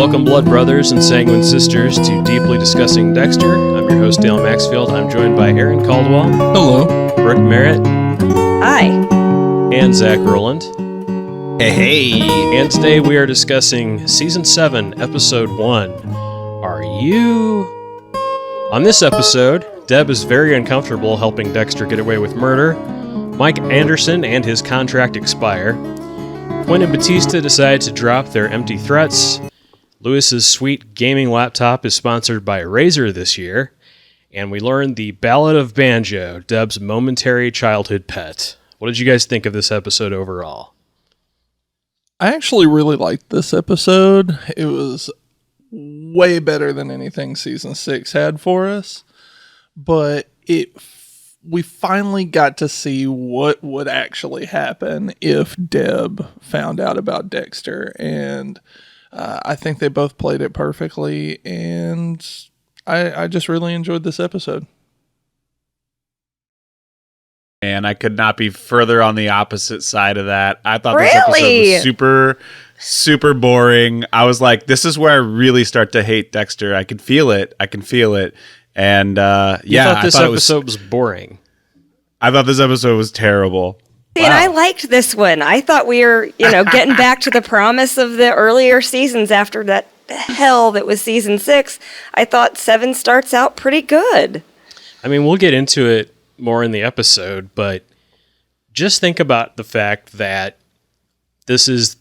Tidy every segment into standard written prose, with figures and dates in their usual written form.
Welcome, blood brothers and sanguine sisters, to Deeply Discussing Dexter. I'm your host, Dale Maxfield. I'm joined by Aaron Caldwell. Hello. Brooke Merritt. Hi. And Zach Roland. Hey. And today we are discussing Season 7, Episode 1, Are You? On this episode, Deb is very uncomfortable helping Dexter get away with murder. Mike Anderson and his contract expire. Quinn and Batista decide to drop their empty threats. Lewis's sweet gaming laptop is sponsored by Razer this year. And we learn the Ballad of Banjo, Deb's momentary childhood pet. What did you guys think of this episode overall? I actually really liked this episode. It was way better than anything season 6 had for us. But we finally got to see what would actually happen if Deb found out about Dexter. And I think they both played it perfectly. And I just really enjoyed this episode. And I could not be further on the opposite side of that. I thought Really? this episode was super, super boring. I was like, this is where I really start to hate Dexter. I can feel it. And You thought this episode was boring. I thought this episode was terrible. And I liked this one. I thought we were, getting back to the promise of the earlier seasons after that hell that was season 6. I thought 7 starts out pretty good. I mean, we'll get into it more in the episode, but just think about the fact that this is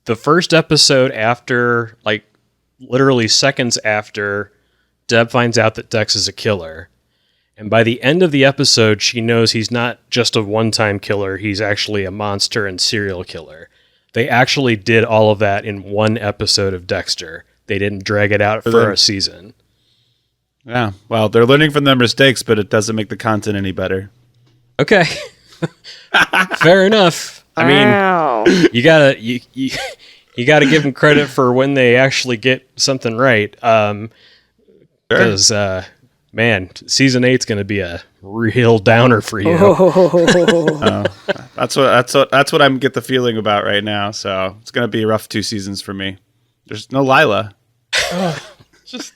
the first episode after, literally seconds after Deb finds out that Dex is a killer. And by the end of the episode, she knows he's not just a one-time killer, he's actually a monster and serial killer. They actually did all of that in one episode of Dexter. They didn't drag it out for a season. Yeah, well, they're learning from their mistakes, but it doesn't make the content any better. Okay. Fair enough. Wow. I mean, you gotta give them credit for when they actually get something right. Because, man, season 8's going to be a real downer for you. That's what I get the feeling about right now. So it's going to be a rough 2 seasons for me. There's no Lila.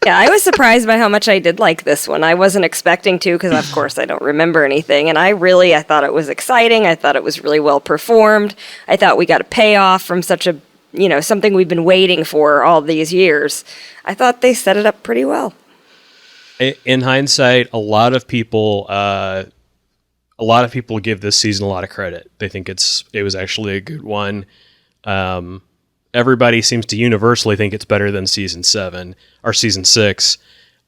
Yeah, I was surprised by how much I did like this one. I wasn't expecting to because, of course, I don't remember anything. And I thought it was exciting. I thought it was really well performed. I thought we got a payoff from such a, something we've been waiting for all these years. I thought they set it up pretty well. In hindsight, a lot of people give this season a lot of credit. They think it was actually a good one. Everybody seems to universally think it's better than season 7 or season 6.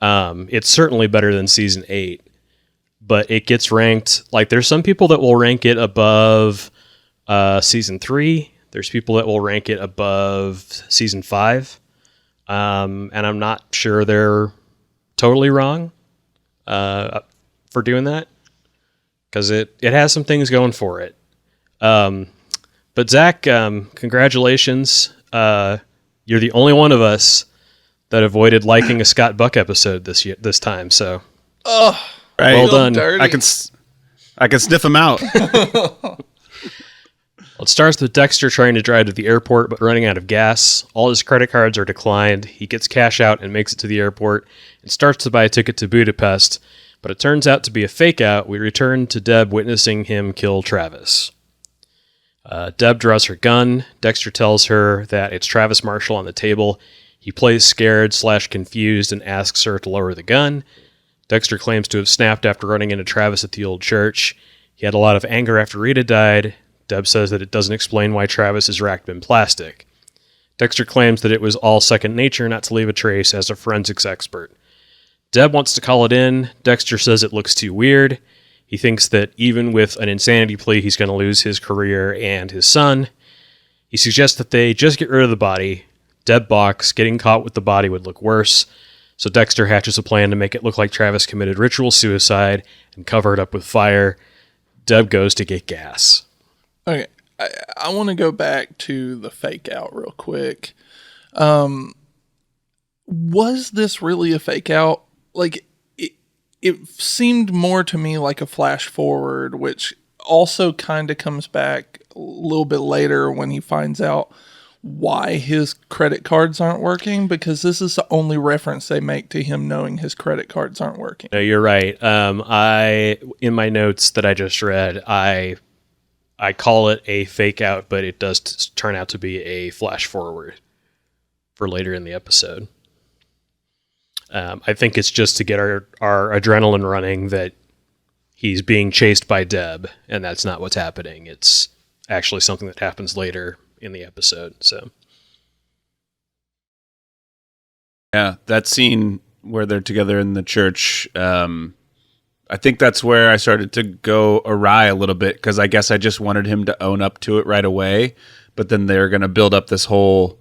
It's certainly better than season 8, but it gets ranked there's some people that will rank it above season 3. There's people that will rank it above season 5, and I'm not sure they're totally wrong for doing that because it has some things going for it. But Zach, congratulations. You're the only one of us that avoided liking a Scott Buck episode this time. So, right. Well done. I can sniff him out. It starts with Dexter trying to drive to the airport but running out of gas. All his credit cards are declined. He gets cash out and makes it to the airport and starts to buy a ticket to Budapest, but it turns out to be a fake out. We return to Deb witnessing him kill Travis. Deb draws her gun. Dexter tells her that it's Travis Marshall on the table. He plays scared/confused and asks her to lower the gun. Dexter claims to have snapped after running into Travis at the old church. He had a lot of anger after Rita died. Deb says that it doesn't explain why Travis is wrapped in plastic. Dexter claims that it was all second nature not to leave a trace as a forensics expert. Deb wants to call it in. Dexter says it looks too weird. He thinks that even with an insanity plea, he's going to lose his career and his son. He suggests that they just get rid of the body. Deb balks. Getting caught with the body would look worse. So Dexter hatches a plan to make it look like Travis committed ritual suicide and cover it up with fire. Deb goes to get gas. Okay, I want to go back to the fake out real quick. Was this really a fake out? It seemed more to me like a flash forward, which also kind of comes back a little bit later when he finds out why his credit cards aren't working, because this is the only reference they make to him knowing his credit cards aren't working. No, you're right. In my notes that I just read, I call it a fake out, but it does turn out to be a flash forward for later in the episode. I think it's just to get our adrenaline running that he's being chased by Deb, and that's not what's happening. It's actually something that happens later in the episode. So, yeah, that scene where they're together in the church, I think that's where I started to go awry a little bit, because I guess I just wanted him to own up to it right away, but then they're going to build up this whole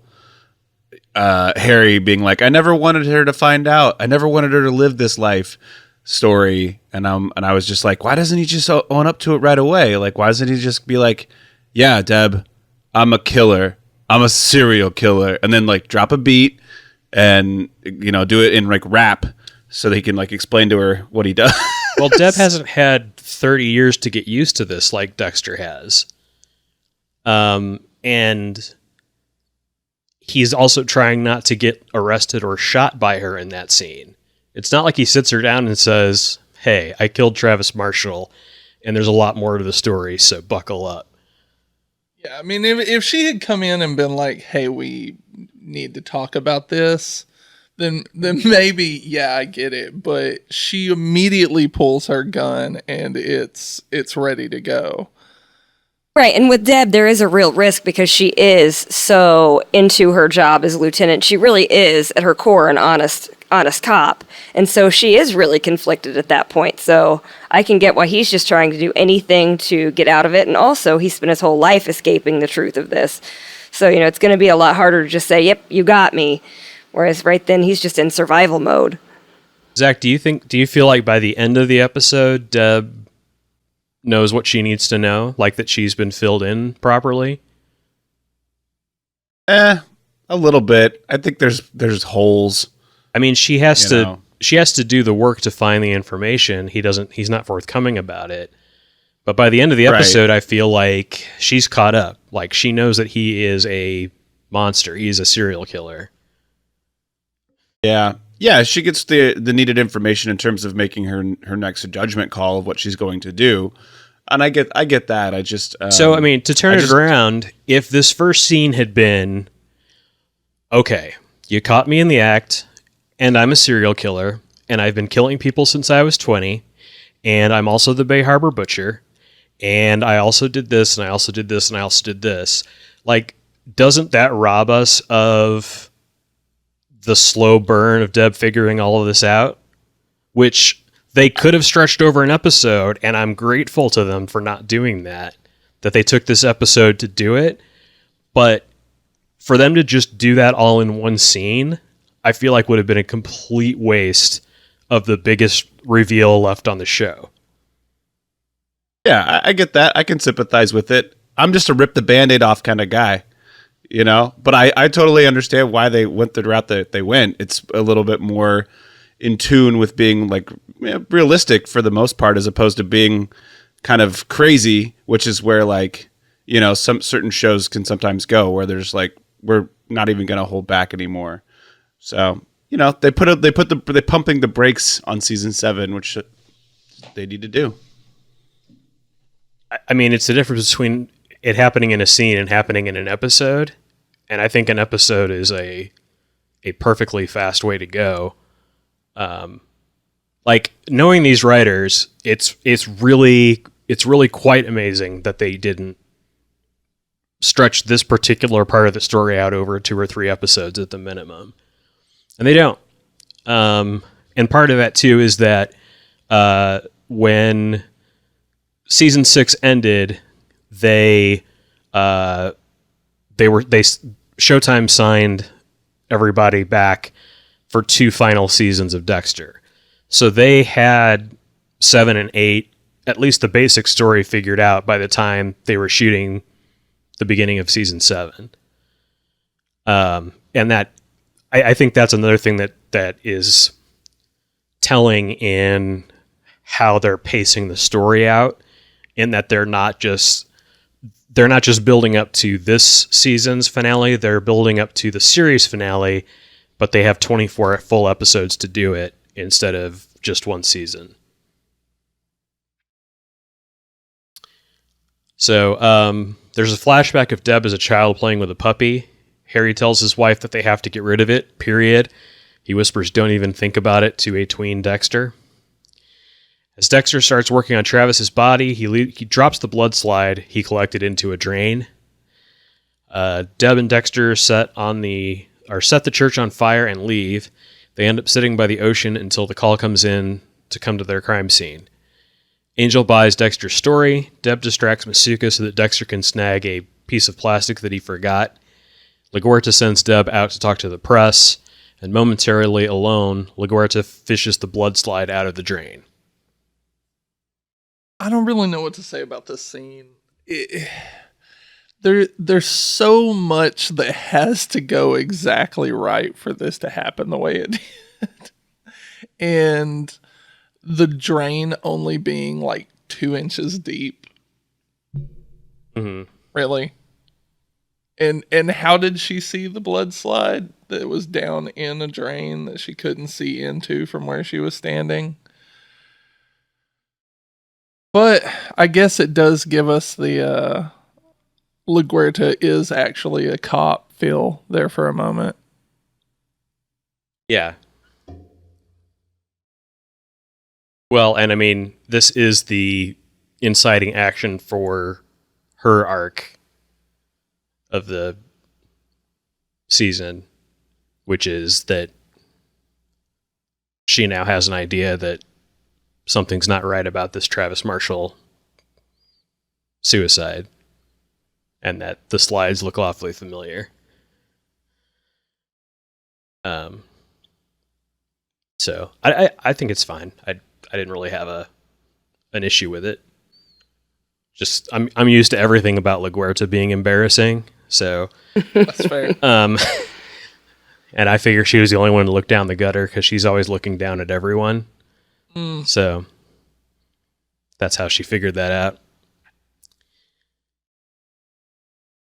Harry being like, I never wanted her to find out. I never wanted her to live this life story. And I was just like, why doesn't he just own up to it right away? Like, why doesn't he just be like, yeah, Deb, I'm a killer. I'm a serial killer. And then like drop a beat and, do it in like rap so that he can like explain to her what he does. Well, Deb hasn't had 30 years to get used to this like Dexter has. And he's also trying not to get arrested or shot by her in that scene. It's not like he sits her down and says, hey, I killed Travis Marshall, and there's a lot more to the story, so buckle up. Yeah, I mean, if she had come in and been like, hey, we need to talk about this, then maybe, yeah, I get it. But she immediately pulls her gun, and it's ready to go. Right, and with Deb, there is a real risk because she is so into her job as lieutenant. She really is, at her core, an honest cop. And so she is really conflicted at that point. So I can get why he's just trying to do anything to get out of it. And also, he spent his whole life escaping the truth of this. So, it's going to be a lot harder to just say, yep, you got me. Whereas right then, he's just in survival mode. Zach, do you feel like by the end of the episode, Deb knows what she needs to know, like that she's been filled in properly? A little bit. I think there's holes. I mean, she has to do the work to find the information. He's not forthcoming about it. But by the end of the episode, right, I feel like she's caught up. Like she knows that he is a monster. He's a serial killer. Yeah. Yeah, she gets the needed information in terms of making her next judgment call of what she's going to do. And I get that. I just So, I mean, to turn it around, if this first scene had been, okay, you caught me in the act, and I'm a serial killer, and I've been killing people since I was 20, and I'm also the Bay Harbor Butcher, and I also did this, and I also did this, and I also did this. Like, doesn't that rob us of the slow burn of Deb figuring all of this out, which they could have stretched over an episode, and I'm grateful to them for not doing that they took this episode to do it. But for them to just do that all in one scene, I feel like would have been a complete waste of the biggest reveal left on the show. Yeah, I get that. I can sympathize with it. I'm just a rip the Band-Aid off kind of guy. But I totally understand why they went the route that they went. It's a little bit more in tune with being like realistic for the most part, as opposed to being kind of crazy, which is where like, some certain shows can sometimes go where there's like, we're not even going to hold back anymore. So, they're pumping the brakes on season 7, which they need to do. I mean, it's the difference between it happening in a scene and happening in an episode. And I think an episode is a perfectly fast way to go. Like knowing these writers, it's really quite amazing that they didn't stretch this particular part of the story out over 2 or 3 episodes at the minimum. And they don't. And part of that too is that when season 6 ended, Showtime signed everybody back for 2 final seasons of Dexter. So they had 7 and 8, at least the basic story figured out by the time they were shooting the beginning of season 7. And that, I think that's another thing that is telling in how they're pacing the story out, in that they're not just they're not just building up to this season's finale, they're building up to the series finale, but they have 24 full episodes to do it instead of just one season. So there's a flashback of Deb as a child playing with a puppy. Harry tells his wife that they have to get rid of it, period. He whispers, "Don't even think about it," to a tween Dexter. As Dexter starts working on Travis's body, he drops the blood slide he collected into a drain. Deb and Dexter set the church on fire and leave. They end up sitting by the ocean until the call comes in to come to their crime scene. Angel buys Dexter's story. Deb distracts Masuka so that Dexter can snag a piece of plastic that he forgot. LaGuerta sends Deb out to talk to the press, and momentarily alone, LaGuerta fishes the blood slide out of the drain. I don't really know what to say about this scene. There's so much that has to go exactly right for this to happen the way it did. And the drain only being like 2 inches deep. Mm-hmm. Really? And how did she see the blood slide that was down in a drain that she couldn't see into from where she was standing? But I guess it does give us the LaGuerta is actually a cop feel there for a moment. Yeah. Well, and I mean, this is the inciting action for her arc of the season, which is that she now has an idea that something's not right about this Travis Marshall suicide, and that the slides look awfully familiar. So I think it's fine. I didn't really have an issue with it. Just I'm used to everything about LaGuerta being embarrassing, so That's fair. And I figure she was the only one to look down the gutter because she's always looking down at everyone. So that's how she figured that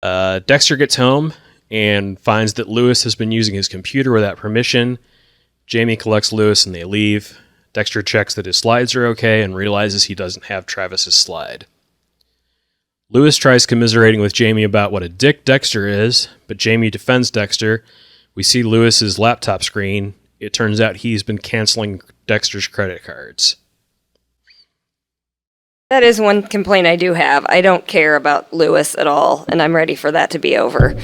out. Dexter gets home and finds that Lewis has been using his computer without permission. Jamie collects Lewis and they leave. Dexter checks that his slides are okay and realizes he doesn't have Travis's slide. Lewis tries commiserating with Jamie about what a dick Dexter is, but Jamie defends Dexter. We see Lewis's laptop screen. It turns out he's been canceling Dexter's credit cards. That is one complaint I do have. I don't care about Lewis at all, and I'm ready for that to be over.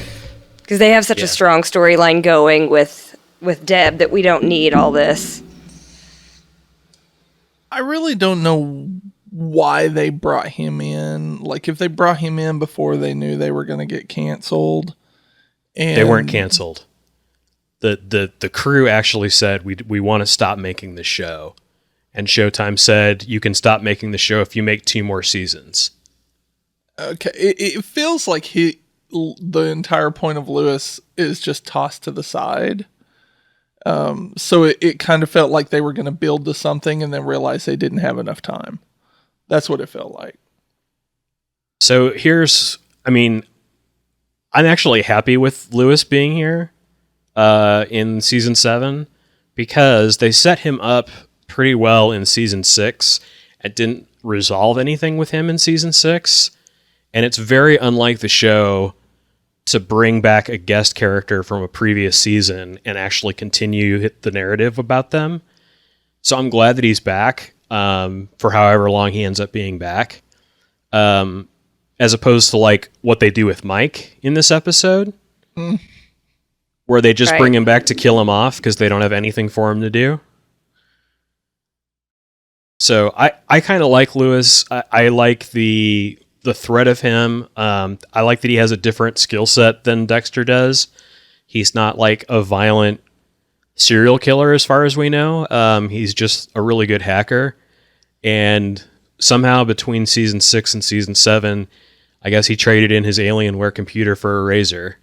Because they have such a strong storyline going with Deb that we don't need all this. I really don't know why they brought him in. Like, if they brought him in before they knew they were going to get canceled. And they weren't canceled. The crew actually said, we want to stop making the show. And Showtime said, you can stop making the show if you make 2 more seasons. Okay, it feels like the entire point of Lewis is just tossed to the side. So it kind of felt like they were going to build to something and then realize they didn't have enough time. That's what it felt like. So I'm actually happy with Lewis being here in season 7 because they set him up pretty well in season 6 and didn't resolve anything with him in season 6. And it's very unlike the show to bring back a guest character from a previous season and actually continue the narrative about them. So I'm glad that he's back for however long he ends up being back. As opposed to like what they do with Mike in this episode, where they just bring him back to kill him off because they don't have anything for him to do. So I kind of like Lewis. I like the threat of him. I like that he has a different skill set than Dexter does. He's not like a violent serial killer as far as we know. He's just a really good hacker. And somehow between season 6 and season 7, I guess he traded in his Alienware computer for a razor.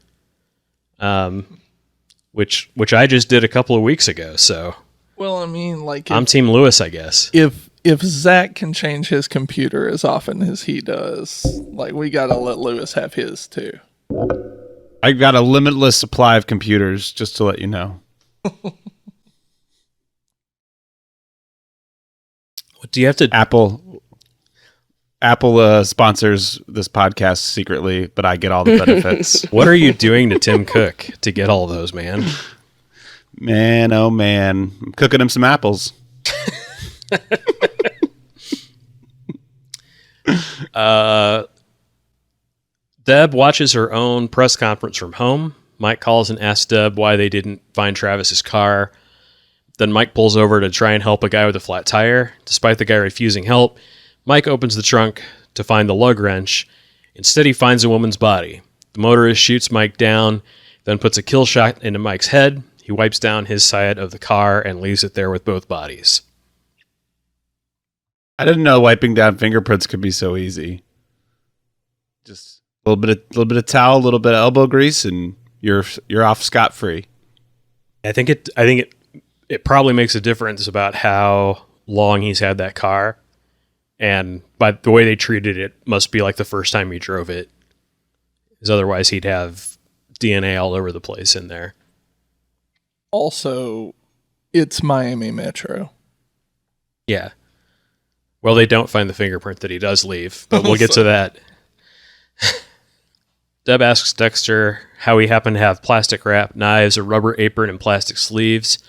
Which I just did a couple of weeks ago, so... Well, I mean, like... I'm Team Lewis, I guess. If if Zach can change his computer as often as he does, like, we got to let Lewis have his too. I got a limitless supply of computers, just to let you know. What do you have to... Apple sponsors this podcast secretly, but I get all the benefits. What are you doing to Tim Cook to get all those, man? Man, oh man. I'm cooking him some apples. Deb watches her own press conference from home. Mike calls and asks Deb why they didn't find Travis's car. Then Mike pulls over to try and help a guy with a flat tire. Despite the guy refusing help, Mike opens the trunk to find the lug wrench. Instead, he finds a woman's body. The motorist shoots Mike down, then puts a kill shot into Mike's head. He wipes down his side of the car and leaves it there with both bodies. I didn't know wiping down fingerprints could be so easy. Just a little bit of towel, a little bit of elbow grease, and you're off scot-free. I think it probably makes a difference about how long he's had that car. And by the way they treated it, must be like the first time he drove it. Because otherwise he'd have DNA all over the place in there. Also, it's Miami Metro. Yeah. Well, they don't find the fingerprint that he does leave, but we'll get to that. Deb asks Dexter how he happened to have plastic wrap, knives, a rubber apron, and plastic sleeves.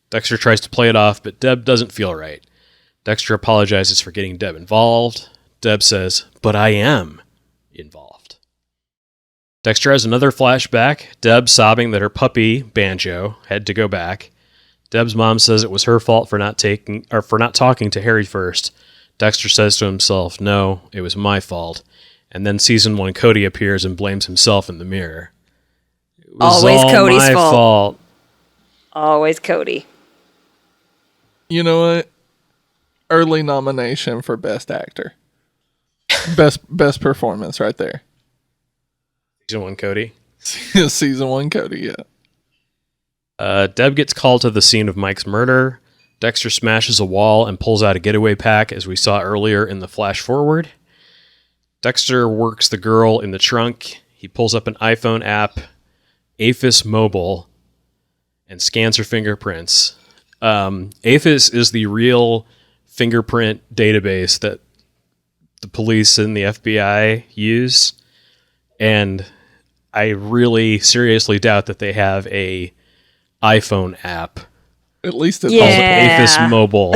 Dexter tries to play it off, but Deb doesn't feel right. Dexter apologizes for getting Deb involved. Deb says, "But I am involved." Dexter has another flashback. Deb sobbing that her puppy, Banjo, had to go back. Deb's mom says it was her fault for not talking to Harry first. Dexter says to himself, "No, it was my fault." And then season 1 Cody appears and blames himself in the mirror. It was Always all Cody's my fault. Always Cody. You know what? Early nomination for Best Actor. Best performance right there. Season 1 Cody. Season 1 Cody, yeah. Deb gets called to the scene of Mike's murder. Dexter smashes a wall and pulls out a getaway pack, as we saw earlier in the flash forward. Dexter works the girl in the trunk. He pulls up an iPhone app, Aphis Mobile, and scans her fingerprints. Aphis is the real fingerprint database that the police and the FBI use. And I really seriously doubt that they have a iPhone app. At least it's Called Aphis Mobile.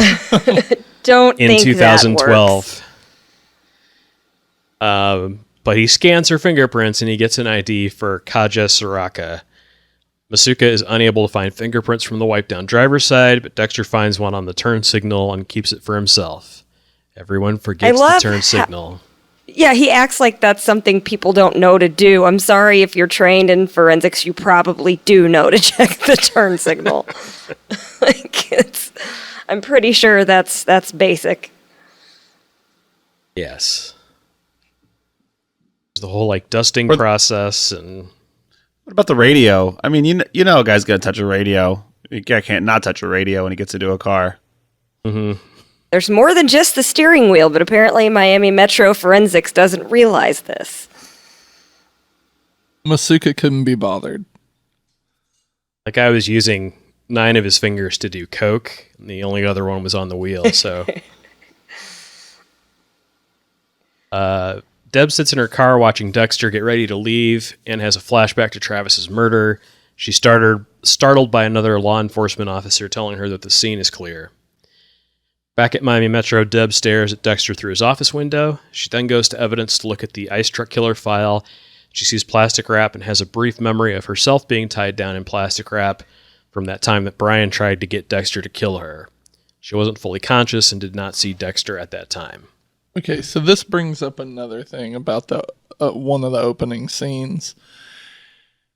Don't in think 2012. But he scans her fingerprints and he gets an ID for Kaja Soraka. Masuka is unable to find fingerprints from the wiped down driver's side, but Dexter finds one on the turn signal and keeps it for himself. Everyone forgets the turn signal. Yeah, he acts like that's something people don't know to do. I'm sorry, if you're trained in forensics, you probably do know to check the turn signal. I'm pretty sure that's basic. Yes. The whole dusting process and... What about the radio? I mean, you know a guy's going to touch a radio. A guy can't not touch a radio when he gets into a car. Mm-hmm. There's more than just the steering wheel, but apparently Miami Metro Forensics doesn't realize this. Masuka couldn't be bothered. Like, I was using 9 of his fingers to do coke, and the only other one was on the wheel, so... Deb sits in her car watching Dexter get ready to leave and has a flashback to Travis's murder. She's startled by another law enforcement officer telling her that the scene is clear. Back at Miami Metro, Deb stares at Dexter through his office window. She then goes to evidence to look at the ice truck killer file. She sees plastic wrap and has a brief memory of herself being tied down in plastic wrap from that time that Brian tried to get Dexter to kill her. She wasn't fully conscious and did not see Dexter at that time. Okay, so this brings up another thing about the one of the opening scenes.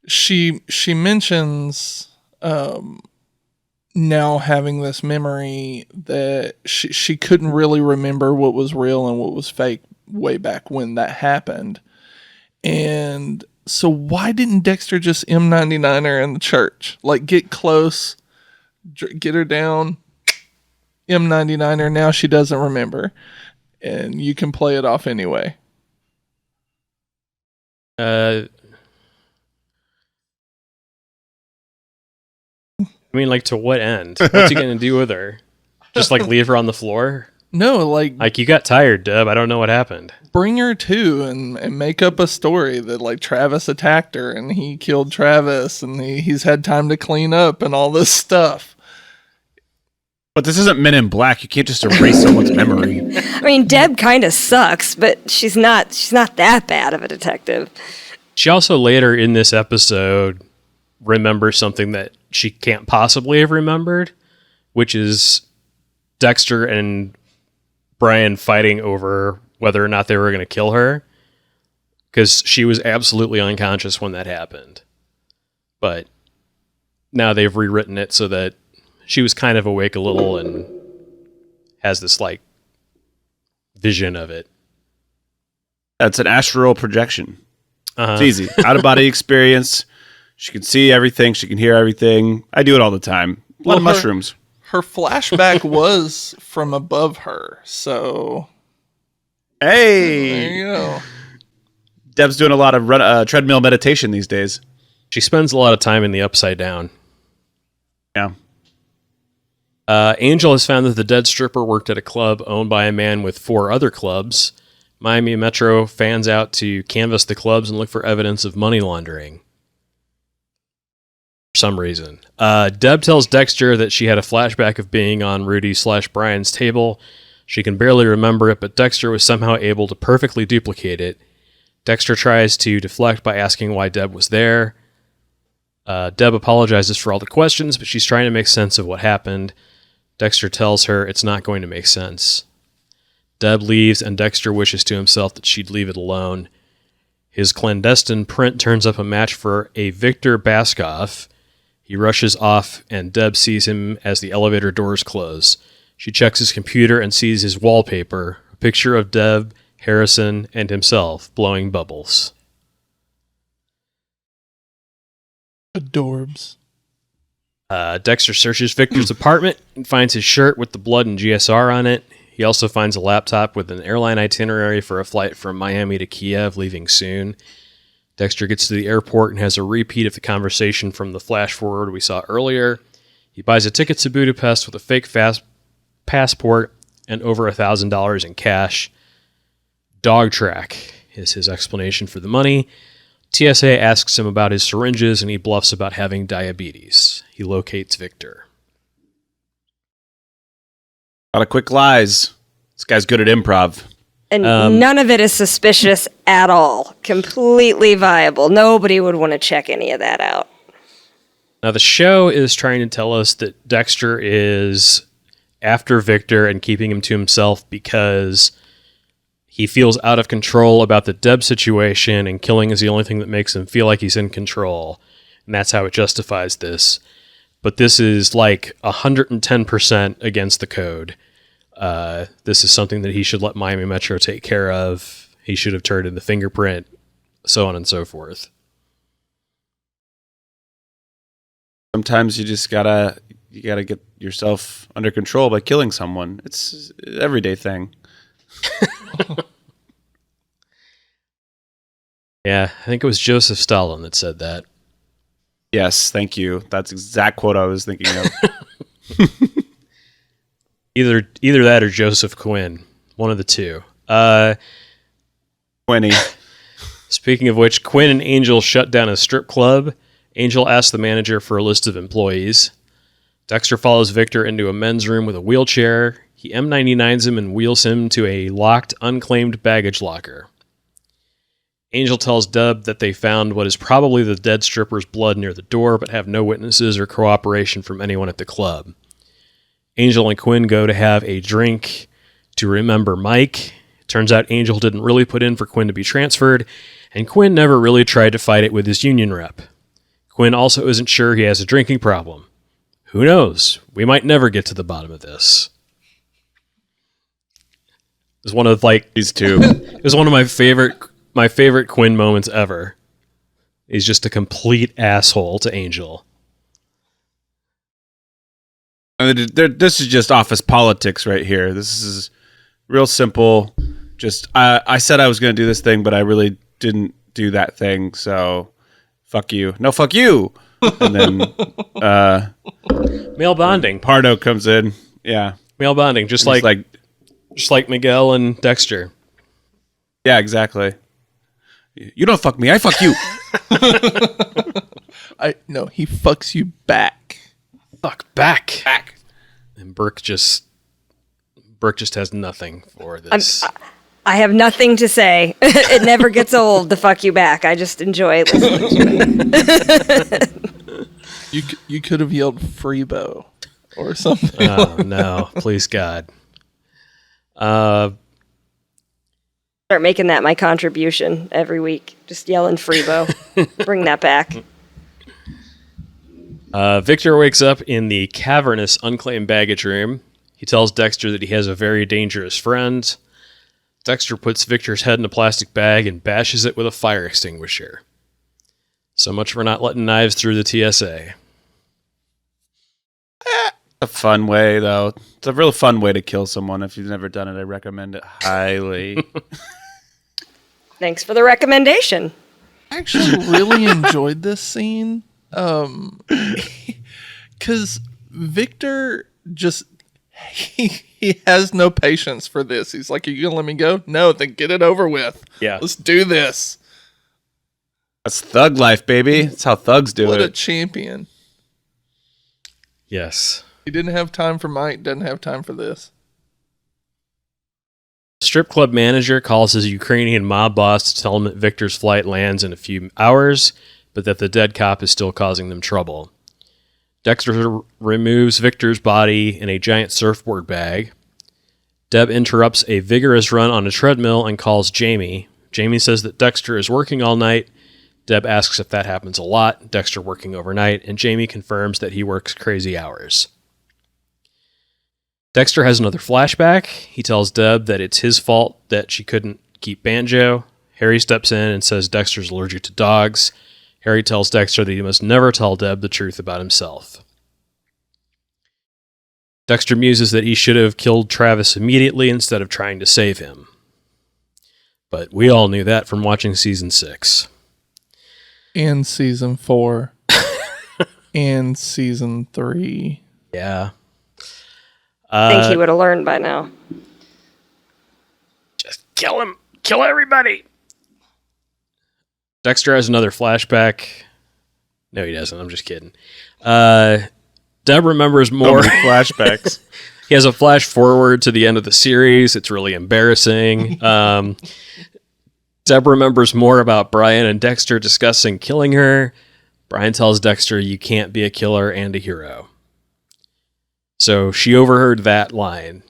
She mentions now having this memory that she couldn't really remember what was real and what was fake way back when that happened. And so why didn't Dexter just M99 her in the church? Like, get close, get her down, M99er. Now she doesn't remember. And you can play it off anyway. I mean, like, to what end? What's he going to do with her? Just, like, leave her on the floor? No, like... Like, you got tired, Deb. I don't know what happened. Bring her to and make up a story that, like, Travis attacked her and he killed Travis and he's had time to clean up and all this stuff. But this isn't Men in Black. You can't just erase someone's memory. I mean, Deb kind of sucks, but she's not that bad of a detective. She also later in this episode remembers something that she can't possibly have remembered, which is Dexter and Brian fighting over whether or not they were going to kill her, because she was absolutely unconscious when that happened. But now they've rewritten it so that she was kind of awake a little and has this, like, vision of it. That's an astral projection. Uh-huh. It's easy. Out-of-body experience. She can see everything. She can hear everything. I do it all the time. A lot of mushrooms. Her flashback was from above her, so... Hey! There you go. Deb's doing a lot of treadmill meditation these days. She spends a lot of time in the Upside Down. Yeah. Angel has found that the dead stripper worked at a club owned by a man with 4 other clubs. Miami Metro fans out to canvass the clubs and look for evidence of money laundering. For some reason. Deb tells Dexter that she had a flashback of being on Rudy/Brian's table. She can barely remember it, but Dexter was somehow able to perfectly duplicate it. Dexter tries to deflect by asking why Deb was there. Deb apologizes for all the questions, but she's trying to make sense of what happened. Dexter tells her it's not going to make sense. Deb leaves, and Dexter wishes to himself that she'd leave it alone. His clandestine print turns up a match for a Victor Baskoff. He rushes off, and Deb sees him as the elevator doors close. She checks his computer and sees his wallpaper, a picture of Deb, Harrison, and himself blowing bubbles. Adorbs. Dexter searches Victor's apartment and finds his shirt with the blood and GSR on it. He also finds a laptop with an airline itinerary for a flight from Miami to Kiev, leaving soon. Dexter gets to the airport and has a repeat of the conversation from the flash forward we saw earlier. He buys a ticket to Budapest with a fake passport and over $1,000 in cash. Dog track is his explanation for the money. TSA asks him about his syringes, and he bluffs about having diabetes. He locates Victor. A lot of quick lies. This guy's good at improv. And none of it is suspicious at all. Completely viable. Nobody would want to check any of that out. Now, the show is trying to tell us that Dexter is after Victor and keeping him to himself because he feels out of control about the Deb situation, and killing is the only thing that makes him feel like he's in control. And that's how it justifies this. But this is like 110% against the code. This is something that he should let Miami Metro take care of. He should have turned in the fingerprint, so on and so forth. Sometimes you just gotta get yourself under control by killing someone. It's an everyday thing. Yeah, I think it was Joseph Stalin that said that. Yes, thank you. That's the exact quote I was thinking of. Either that or Joseph Quinn. One of the two. Quinny. Speaking of which, Quinn and Angel shut down a strip club. Angel asks the manager for a list of employees. Dexter follows Victor into a men's room with a wheelchair. He M99s him and wheels him to a locked, unclaimed baggage locker. Angel tells Deb that they found what is probably the dead stripper's blood near the door, but have no witnesses or cooperation from anyone at the club. Angel and Quinn go to have a drink to remember Mike. It turns out Angel didn't really put in for Quinn to be transferred, and Quinn never really tried to fight it with his union rep. Quinn also isn't sure he has a drinking problem. Who knows? We might never get to the bottom of this. It was one of these two. It was one of my favorite Quinn moments ever. He's just a complete asshole to Angel. This is just office politics right here. This is real simple. Just I said I was going to do this thing, but I really didn't do that thing. So fuck you. No, fuck you. And then Male bonding. Pardo comes in. Yeah, Male bonding, just like Miguel and Dexter. Yeah, exactly. You don't fuck me. I fuck you. No, he fucks you back. Fuck back. And Burke just has nothing for this. I have nothing to say. It never gets old to fuck you back. I just enjoy listening to it. You could have yelled Freebo or something. Oh no, please God. Start making that my contribution every week. Just yelling Freebo. Bring that back. Victor wakes up in the cavernous unclaimed baggage room. He tells Dexter that he has a very dangerous friend. Dexter puts Victor's head in a plastic bag and bashes it with a fire extinguisher. So much for not letting knives through the TSA. A fun way, though. It's a real fun way to kill someone. If you've never done it, I recommend it highly. Thanks for the recommendation. I actually really enjoyed this scene. Because Victor just, he has no patience for this. He's like, are you going to let me go? No, then get it over with. Yeah. Let's do this. That's thug life, baby. That's how thugs do What it. a champion. Yes. He didn't have time for Mike, doesn't have time for this. Strip club manager calls his Ukrainian mob boss to tell him that Victor's flight lands in a few hours, but that the dead cop is still causing them trouble. Dexter removes Victor's body in a giant surfboard bag. Deb interrupts a vigorous run on a treadmill and calls Jamie. Jamie says that Dexter is working all night. Deb asks if that happens a lot, Dexter working overnight, and Jamie confirms that he works crazy hours. Dexter has another flashback. He tells Deb that it's his fault that she couldn't keep Banjo. Harry steps in and says Dexter's allergic to dogs. Harry tells Dexter that he must never tell Deb the truth about himself. Dexter muses that he should have killed Travis immediately instead of trying to save him. But we all knew that from watching season 6. And season 4. And season 3. Yeah. I think he would have learned by now. Just kill him. Kill everybody. Dexter has another flashback. No, he doesn't. I'm just kidding. Deb remembers more. Flashbacks. He has a flash forward to the end of the series. It's really embarrassing. Deb remembers more about Brian and Dexter discussing killing her. Brian tells Dexter, you can't be a killer and a hero. So she overheard that line,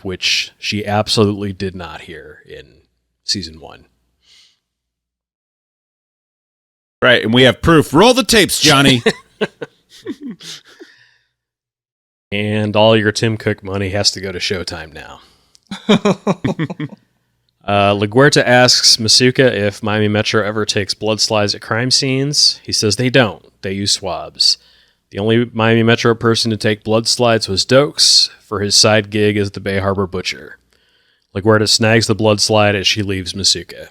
which she absolutely did not hear in season 1. Right, and we have proof. Roll the tapes, Johnny. And all your Tim Cook money has to go to Showtime now. LaGuerta asks Masuka if Miami Metro ever takes blood slides at crime scenes. He says they don't. They use swabs. The only Miami Metro person to take blood slides was Dokes for his side gig as the Bay Harbor Butcher. LaGuerta snags the blood slide as she leaves Masuka.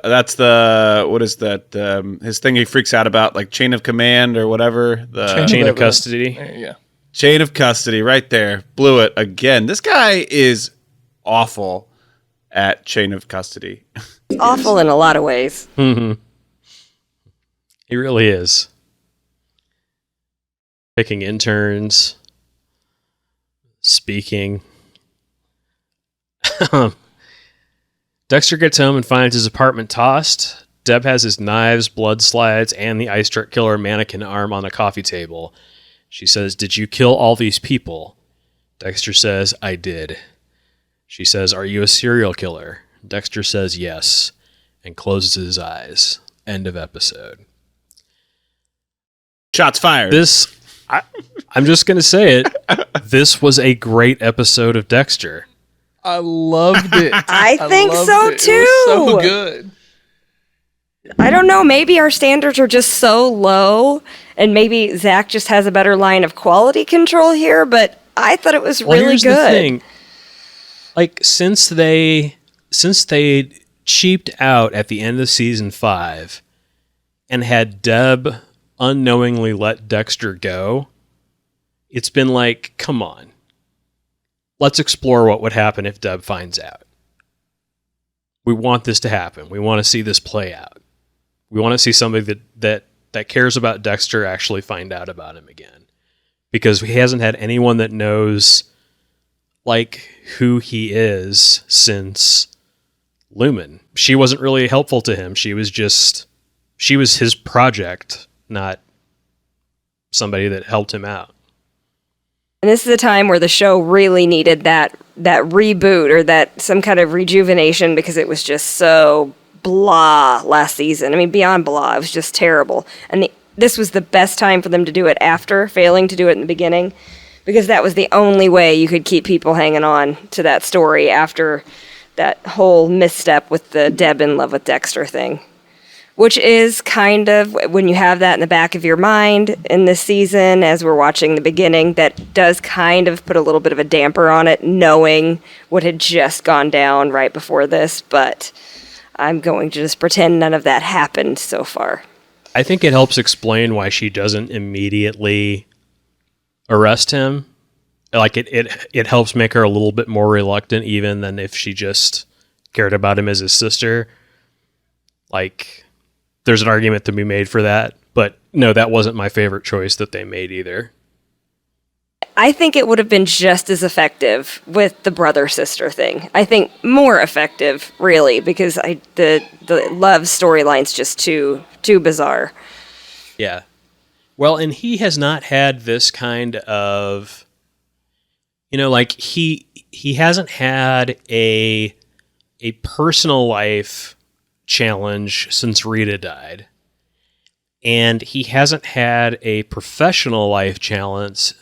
That's the, what is that? His thing he freaks out about, like chain of command or whatever. The Chain of custody. Yeah. chain of custody right there. Blew it again. This guy is awful at chain of custody. It's awful in a lot of ways. Mm-hmm. He really is. Picking interns. Speaking. Dexter gets home and finds his apartment tossed. Deb has his knives, blood slides, and the ice truck killer mannequin arm on a coffee table. She says, "Did you kill all these people?" Dexter says, "I did." She says, "Are you a serial killer?" Dexter says, "Yes," and closes his eyes. End of episode. Shots fired. I'm just going to say it. This was a great episode of Dexter. I loved it. I think loved so, it. too. It was so good. I don't know. Maybe our standards are just so low, And maybe Zach just has a better line of quality control here, but I thought it was really here's good. The thing. Like, since they cheaped out at the end of season 5 and had Deb unknowingly let Dexter go, it's been like, come on. Let's explore what would happen if Deb finds out. We want this to happen. We want to see this play out. We want to see somebody that cares about Dexter actually find out about him again. Because he hasn't had anyone that knows like who he is since Lumen. She wasn't really helpful to him. She was his project, not somebody that helped him out. And this is a time where the show really needed that reboot or that some kind of rejuvenation because it was just so blah last season. I mean, beyond blah, it was just terrible. And this was the best time for them to do it after failing to do it in the beginning, because that was the only way you could keep people hanging on to that story after that whole misstep with the Deb in love with Dexter thing. Which is kind of, when you have that in the back of your mind in this season, as we're watching the beginning, that does kind of put a little bit of a damper on it, knowing what had just gone down right before this. But I'm going to just pretend none of that happened so far. I think it helps explain why she doesn't immediately arrest him. Like, it helps make her a little bit more reluctant even than if she just cared about him as his sister. Like, there's an argument to be made for that, but no, that wasn't my favorite choice that they made either. I think it would have been just as effective with the brother-sister thing. I think more effective, really, because the love storyline's just too bizarre. Yeah. Well, and he has not had this kind of, like he hasn't had a personal life challenge since Rita died, and he hasn't had a professional life challenge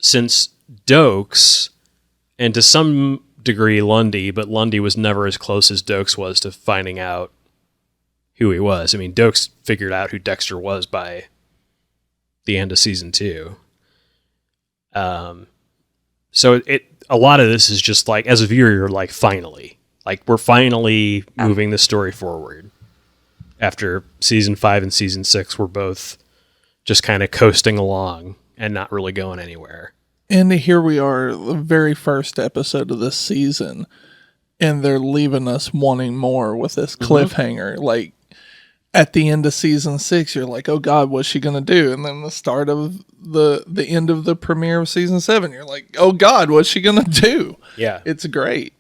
since Dokes, and to some degree Lundy, but Lundy was never as close as Dokes was to finding out who he was. I mean, Dokes figured out who Dexter was by the end of season 2. So a lot of this is just like, as a viewer, you're like, finally. Like, we're finally moving the story forward. After season 5 and season 6 were both just kind of coasting along and not really going anywhere. And here we are, the very first episode of this season, and they're leaving us wanting more with this cliffhanger. Like, at the end of season 6, you're like, oh God, what's she going to do? And then the start of the end of the premiere of season 7, you're like, oh God, what's she going to do? Yeah. It's great.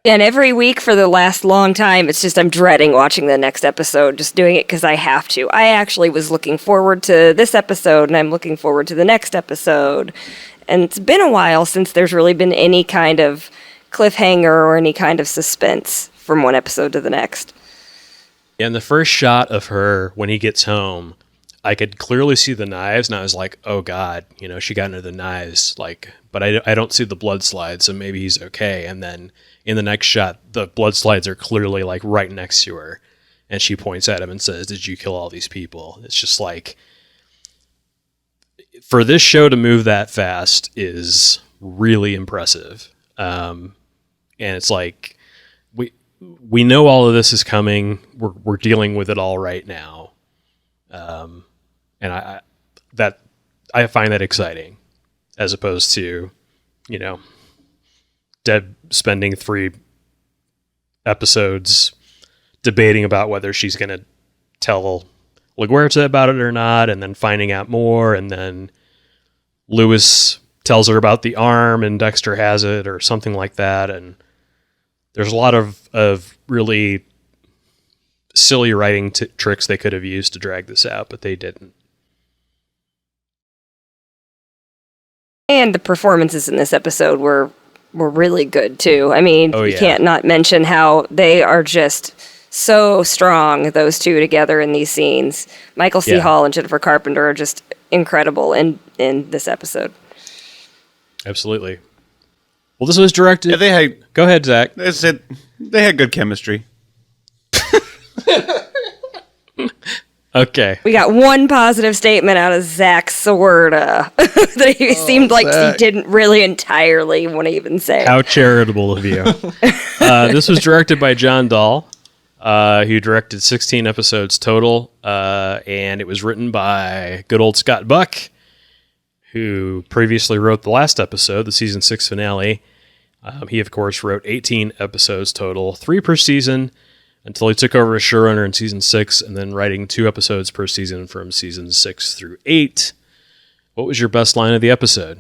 And every week for the last long time, it's just I'm dreading watching the next episode, just doing it because I have to. I actually was looking forward to this episode, and I'm looking forward to the next episode. And it's been a while since there's really been any kind of cliffhanger or any kind of suspense from one episode to the next. And the first shot of her when he gets home, I could clearly see the knives, and I was like, oh God, she got into the knives, but I don't see the blood slides, so maybe he's okay. And then in the next shot, the blood slides are clearly like right next to her, and she points at him and says, did you kill all these people? It's just like, for this show to move that fast is really impressive. And it's like, we know all of this is coming. We're dealing with it all right now. And I find that exciting, as opposed to, Deb spending 3 episodes debating about whether she's going to tell LaGuerta about it or not, and then finding out more, and then Lewis tells her about the arm and Dexter has it or something like that. And there's a lot of really silly writing tricks they could have used to drag this out, but they didn't. And the performances in this episode were really good too. I mean, You can't not mention how they are just so strong, those two together in these scenes. Michael C. Hall and Jennifer Carpenter are just incredible in this episode. Absolutely. Well, this was directed. Yeah, Go ahead, Zach. They had good chemistry. Okay. We got one positive statement out of Zach Sorda that he seemed like Zach. he didn't really entirely want to even say. How charitable of you. This was directed by John Dahl, who directed 16 episodes total, and it was written by good old Scott Buck, who previously wrote the last episode, the season 6 finale. He, of course, wrote 18 episodes total, 3 per season, until he took over as showrunner in season 6, and then writing 2 episodes per season from seasons 6 through 8. What was your best line of the episode?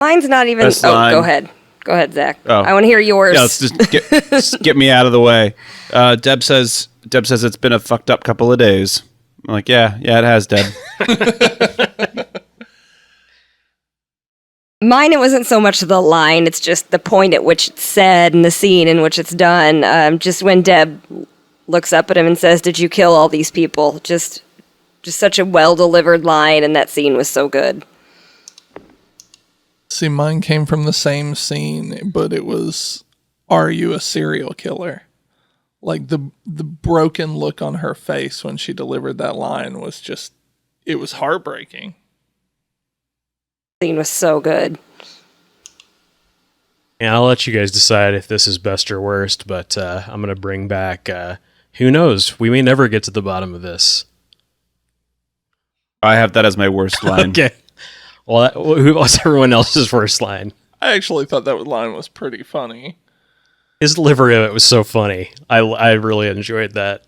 Mine's not even... Best oh, line. Go ahead. Go ahead, Zach. Oh. I want to hear yours. Yeah, let's just get me out of the way. Deb says it's been a fucked up couple of days. I'm like, yeah, it has, Deb. Mine, it wasn't so much the line, it's just the point at which it's said and the scene in which it's done. Just when Deb looks up at him and says, "Did you kill all these people?" Just such a well-delivered line, and that scene was so good. See, mine came from the same scene, but it was, "Are you a serial killer?" Like the broken look on her face when she delivered that line was just, it was heartbreaking. Scene was so good. Yeah, I'll let you guys decide if this is best or worst, but I'm going to bring back, who knows? We may never get to the bottom of this. I have that as my worst line. Okay. Well, what's everyone else's worst line? I actually thought that line was pretty funny. His delivery of it was so funny. I really enjoyed that.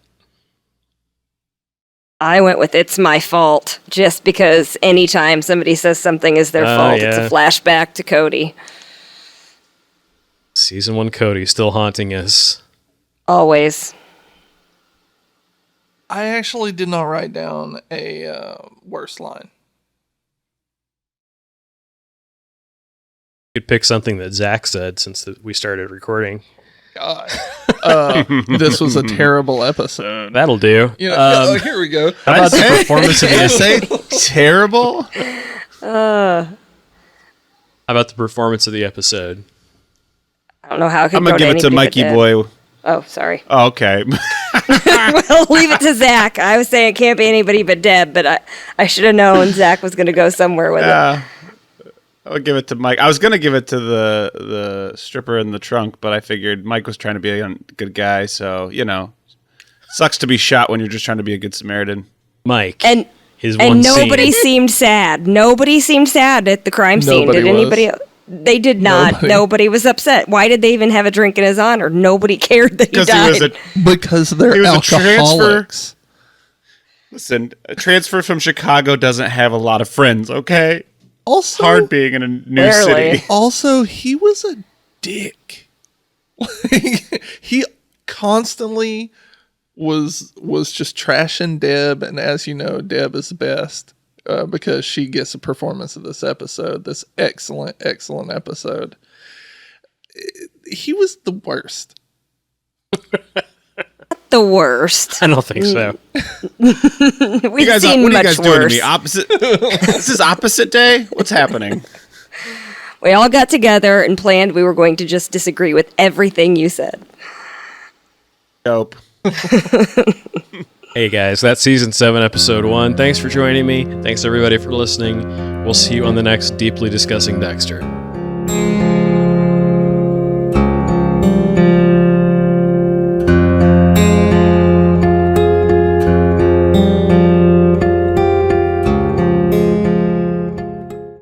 I went with "It's my fault," just because anytime somebody says something is their fault, it's yeah. a flashback to Cody. Season 1 Cody still haunting us. Always. I actually did not write down a worst line. You could pick something that Zach said since we started recording. God. This was a terrible episode. That'll do. You know, here we go. How about the performance of the episode? Terrible? How about the performance of the episode? I don't know how it could I'm go going to give it to anybody Mikey but Deb. Boy. Oh, sorry. Oh, okay. Well, leave it to Zach. I was saying it can't be anybody but Deb, but I should have known Zach was going to go somewhere with it. Yeah. I'll give it to Mike. I was going to give it to the stripper in the trunk, but I figured Mike was trying to be a good guy, so, you know. Sucks to be shot when you're just trying to be a good Samaritan. Mike. And his and one nobody scene. seemed sad. Nobody seemed sad at the crime scene. Nobody Did was. anybody? They did not. Nobody was upset. Why did they even have a drink in his honor? Nobody cared that he Because died. he was Because they're He was a alcoholics. Listen, a transfer from Chicago doesn't have a lot of friends, okay? Also, Hard being in a new Barely. city. Also, he was a dick. Like, he constantly was just trashing Deb, and as you know, Deb is the best because she gets a performance of this episode, this excellent episode. He was the worst. The worst. I don't think so. We've What seen are you much guys doing to worse. me? Opposite? This is opposite day? What's happening? We all got together and planned we were going to just disagree with everything you said. Dope. Hey guys, that's season 7, episode 1. Thanks for joining me. Thanks everybody for listening. We'll see you on the next Deeply Discussing Dexter.